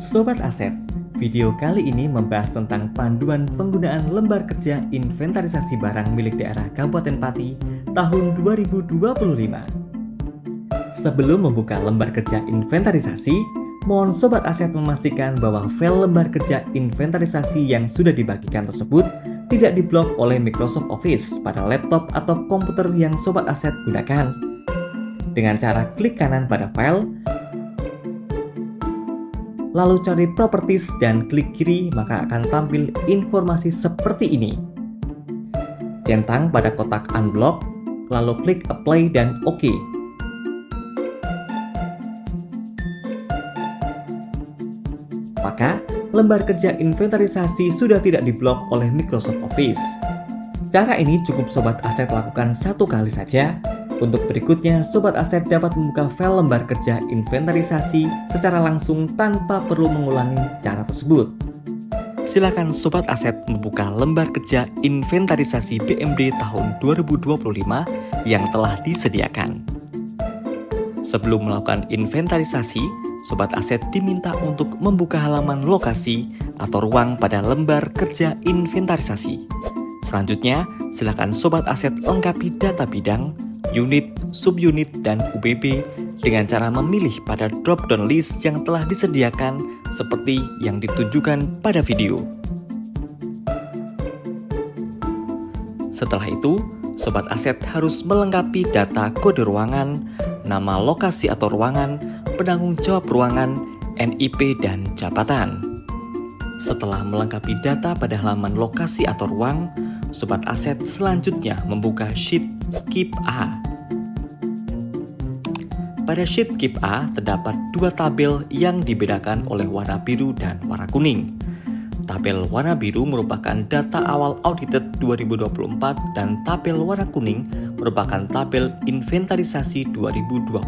Sobat Aset, video kali ini membahas tentang panduan penggunaan lembar kerja inventarisasi barang milik daerah Kabupaten Pati tahun 2025. Sebelum membuka lembar kerja inventarisasi, mohon Sobat Aset memastikan bahwa file lembar kerja inventarisasi yang sudah dibagikan tersebut tidak diblok oleh Microsoft Office pada laptop atau komputer yang Sobat Aset gunakan. Dengan cara klik kanan pada file, lalu cari Properties dan klik kiri, maka akan tampil informasi seperti ini. Centang pada kotak Unblock, lalu klik Apply dan OK. Maka, lembar kerja inventarisasi sudah tidak diblok oleh Microsoft Office. Cara ini cukup Sobat Aset lakukan satu kali saja. Untuk berikutnya, Sobat Aset dapat membuka file lembar kerja inventarisasi secara langsung tanpa perlu mengulangi cara tersebut. Silakan Sobat Aset membuka lembar kerja inventarisasi BMD tahun 2025 yang telah disediakan. Sebelum melakukan inventarisasi, Sobat Aset diminta untuk membuka halaman lokasi atau ruang pada lembar kerja inventarisasi. Selanjutnya, silakan Sobat Aset lengkapi data bidang, unit, subunit, dan UBB dengan cara memilih pada drop-down list yang telah disediakan seperti yang ditunjukkan pada video. Setelah itu, Sobat Aset harus melengkapi data kode ruangan, nama lokasi atau ruangan, penanggung jawab ruangan, NIP, dan jabatan. Setelah melengkapi data pada halaman lokasi atau ruang, Sobat Aset selanjutnya membuka sheet Keep A. Pada sheet Keep A terdapat dua tabel yang dibedakan oleh warna biru dan warna kuning. Tabel warna biru merupakan data awal audited 2024 dan tabel warna kuning merupakan tabel inventarisasi 2025.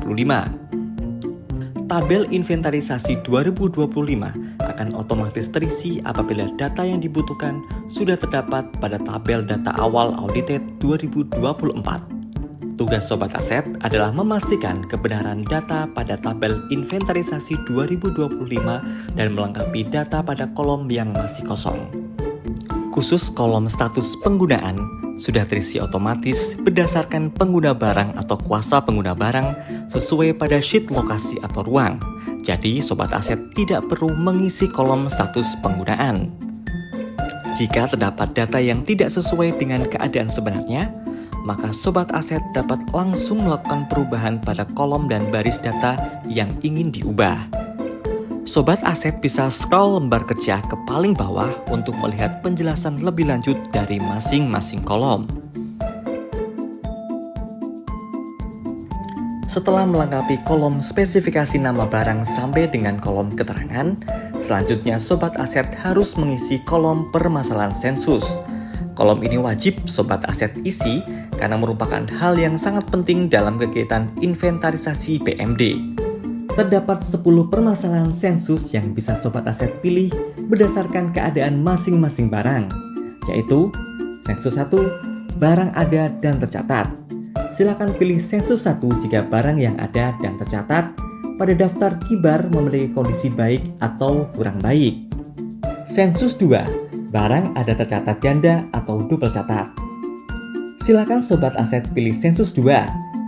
Tabel inventarisasi 2025 akan otomatis terisi apabila data yang dibutuhkan sudah terdapat pada tabel data awal audited 2024. Tugas Sobat Aset adalah memastikan kebenaran data pada tabel inventarisasi 2025 dan melengkapi data pada kolom yang masih kosong. Khusus kolom status penggunaan sudah terisi otomatis berdasarkan pengguna barang atau kuasa pengguna barang sesuai pada sheet lokasi atau ruang. Jadi, Sobat Aset tidak perlu mengisi kolom status penggunaan. Jika terdapat data yang tidak sesuai dengan keadaan sebenarnya, maka Sobat Aset dapat langsung melakukan perubahan pada kolom dan baris data yang ingin diubah. Sobat Aset bisa scroll lembar kerja ke paling bawah untuk melihat penjelasan lebih lanjut dari masing-masing kolom. Setelah melengkapi kolom spesifikasi nama barang sampai dengan kolom keterangan, selanjutnya Sobat Aset harus mengisi kolom permasalahan sensus. Kolom ini wajib Sobat Aset isi karena merupakan hal yang sangat penting dalam kegiatan inventarisasi BMD. Terdapat 10 permasalahan sensus yang bisa Sobat Aset pilih berdasarkan keadaan masing-masing barang, yaitu sensus 1, barang ada dan tercatat. Silakan pilih sensus 1 jika barang yang ada dan tercatat pada daftar kibar memiliki kondisi baik atau kurang baik. Sensus 2, barang ada tercatat ganda atau double catat. Silakan Sobat Aset pilih sensus 2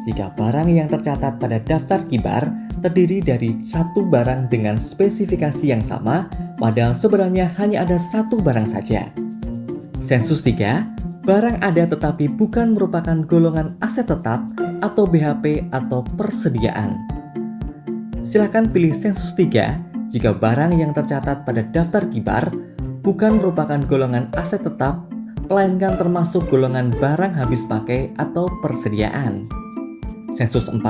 jika barang yang tercatat pada daftar kibar terdiri dari satu barang dengan spesifikasi yang sama, padahal sebenarnya hanya ada satu barang saja. Sensus 3, barang ada tetapi bukan merupakan golongan aset tetap atau BHP atau persediaan. Silakan pilih sensus 3 jika barang yang tercatat pada daftar kibar bukan merupakan golongan aset tetap, melainkan termasuk golongan barang habis pakai atau persediaan. Sensus 4,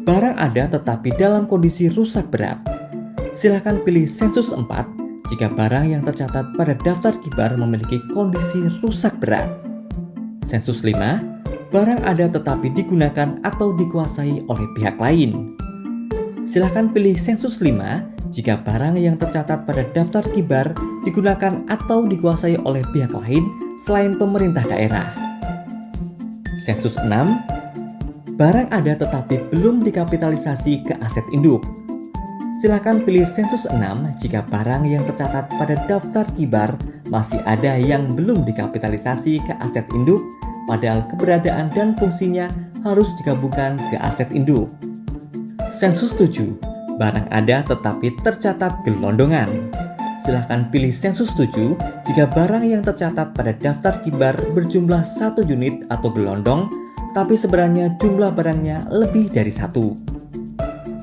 barang ada tetapi dalam kondisi rusak berat. Silakan pilih sensus 4 jika barang yang tercatat pada daftar kibar memiliki kondisi rusak berat. Sensus 5, barang ada tetapi digunakan atau dikuasai oleh pihak lain. Silakan pilih sensus 5 jika barang yang tercatat pada daftar kibar digunakan atau dikuasai oleh pihak lain selain pemerintah daerah. Sensus 6, barang ada tetapi belum dikapitalisasi ke aset induk. Silakan pilih sensus 6 jika barang yang tercatat pada daftar kibar masih ada yang belum dikapitalisasi ke aset induk, padahal keberadaan dan fungsinya harus digabungkan ke aset induk. Sensus 7, barang ada tetapi tercatat gelondongan. Silahkan pilih sensus 7 jika barang yang tercatat pada daftar kibar berjumlah 1 unit atau gelondong, tapi sebenarnya jumlah barangnya lebih dari 1.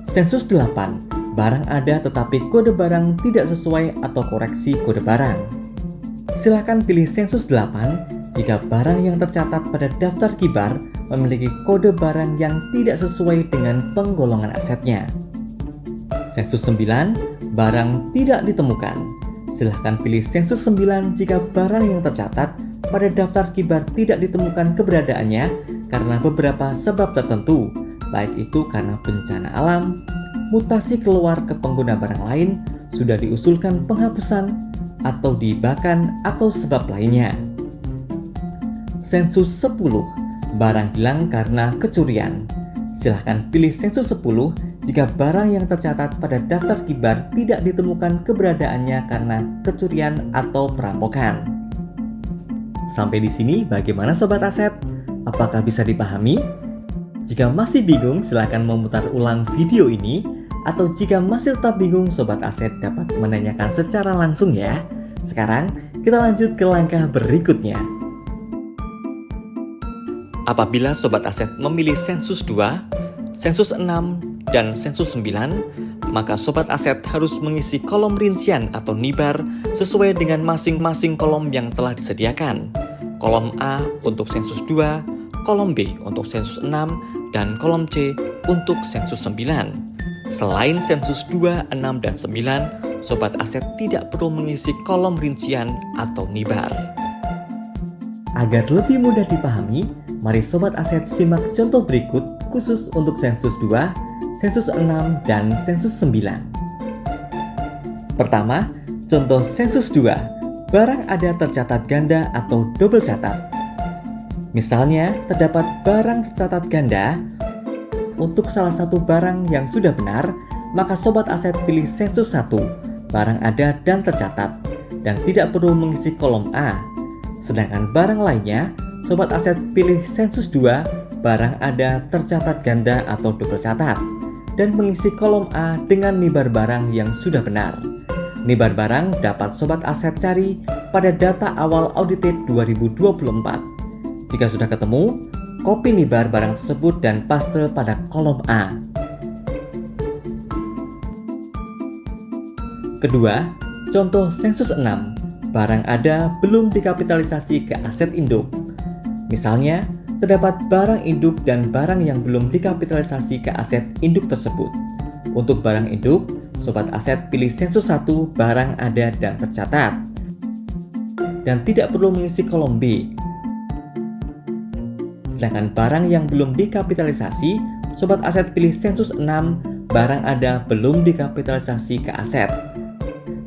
Sensus 8, barang ada tetapi kode barang tidak sesuai atau koreksi kode barang. Silakan pilih sensus 8 jika barang yang tercatat pada daftar kibar memiliki kode barang yang tidak sesuai dengan penggolongan asetnya. Sensus 9, barang tidak ditemukan. Silahkan pilih sensus 9 jika barang yang tercatat pada daftar kibar tidak ditemukan keberadaannya karena beberapa sebab tertentu, baik itu karena bencana alam, mutasi keluar ke pengguna barang lain, sudah diusulkan penghapusan, atau dihibahkan atau sebab lainnya. Sensus 10, barang hilang karena kecurian. Silahkan pilih sensus 10 jika barang yang tercatat pada daftar kibar tidak ditemukan keberadaannya karena kecurian atau perampokan. Sampai di sini bagaimana sobat aset? Apakah bisa dipahami? Jika masih bingung, silakan memutar ulang video ini, atau jika masih tetap bingung, sobat aset dapat menanyakan secara langsung ya. Sekarang kita lanjut ke langkah berikutnya. Apabila sobat aset memilih sensus 2, sensus 6, dan sensus 9, maka sobat aset harus mengisi kolom rincian atau nibar sesuai dengan masing-masing kolom yang telah disediakan. Kolom A untuk sensus 2, kolom B untuk sensus 6, dan kolom C untuk sensus 9. Selain sensus 2, 6, dan 9, sobat aset tidak perlu mengisi kolom rincian atau nibar. Agar lebih mudah dipahami, mari sobat aset simak contoh berikut khusus untuk sensus 2, sensus 6, dan sensus 9. Pertama, contoh sensus 2, barang ada tercatat ganda atau double catat. Misalnya, terdapat barang tercatat ganda untuk salah satu barang yang sudah benar, maka sobat aset pilih sensus 1, barang ada dan tercatat, dan tidak perlu mengisi kolom A. Sedangkan barang lainnya, sobat aset pilih sensus 2, barang ada tercatat ganda atau double catat, dan mengisi kolom A dengan nibar barang yang sudah benar. Nibar barang dapat sobat aset cari pada data awal audited 2024. Jika sudah ketemu, copy nibar barang tersebut dan paste pada kolom A. Kedua, contoh sensus 6, barang ada belum dikapitalisasi ke aset induk. Misalnya, terdapat barang induk dan barang yang belum dikapitalisasi ke aset induk tersebut. Untuk barang induk, sobat aset pilih sensus 1, barang ada dan tercatat, dan tidak perlu mengisi kolom B. Sedangkan barang yang belum dikapitalisasi, sobat aset pilih sensus 6, barang ada belum dikapitalisasi ke aset,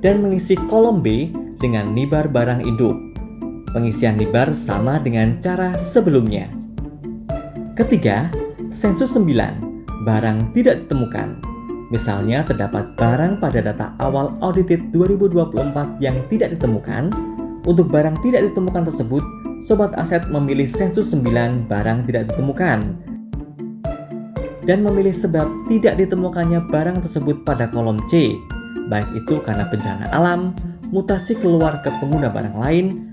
dan mengisi kolom B dengan nibar barang induk. Pengisian nibar sama dengan cara sebelumnya. Ketiga, sensus 9, barang tidak ditemukan. Misalnya terdapat barang pada data awal audited 2024 yang tidak ditemukan. Untuk barang tidak ditemukan tersebut, sobat aset memilih sensus 9, barang tidak ditemukan, dan memilih sebab tidak ditemukannya barang tersebut pada kolom C, baik itu karena bencana alam, mutasi keluar ke pengguna barang lain,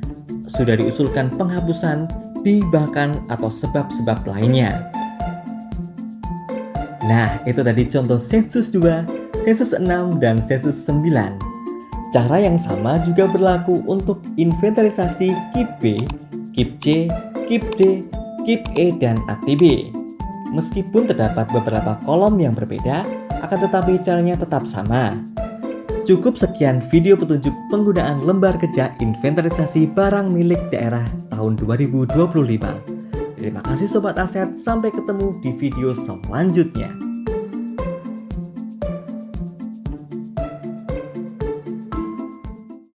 sudah diusulkan penghapusan, dihibahkan, atau sebab-sebab lainnya. Nah, itu tadi contoh sensus 2, sensus 6, dan sensus 9. Cara yang sama juga berlaku untuk inventarisasi KIP B, KIP C, KIP D, KIP E, dan ATB. Meskipun terdapat beberapa kolom yang berbeda, akan tetapi caranya tetap sama. Cukup sekian video petunjuk penggunaan lembar kerja inventarisasi barang milik daerah tahun 2025. Terima kasih sobat aset, sampai ketemu di video selanjutnya.